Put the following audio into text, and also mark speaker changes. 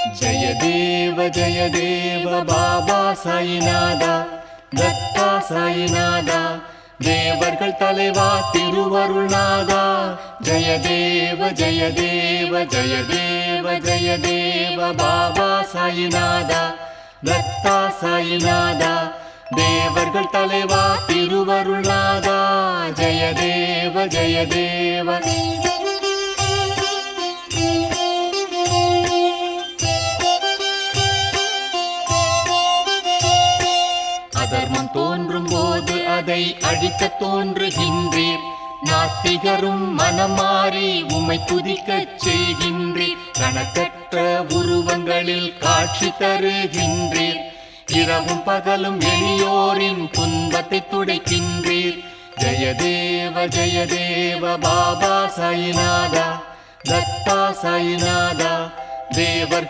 Speaker 1: जय देव बाबा साईनादा दत्ता साईनादा தேவர்கள் தலைவா திருவருள்நாதா ஜெய தேவ ஜெய தேவ ஜெய தேவ ஜெய தேவ பாபா சாயிநாதா தத்தா சாயிநாதா தேவர்கள் தலைவா திருவருள்நாதா ஜெய தேவ ஜெய தேவ அதர்மம் தோன்றும் போது அதை அழிக்க தோன்றுகின்றீர் நாத்திகரும் மனமாறி உம்மை துதிக்கச் செய்கின்றீர் கணக்கற்ற உருவங்களில் காட்சி தருகின்றீர் இரவும் பகலும் எளியோரின் துன்பத்தை துடைக்கின்றீர் ஜெய தேவ பாபா சாயிநாதா தத்தா சாயிநாதா தேவர்கள்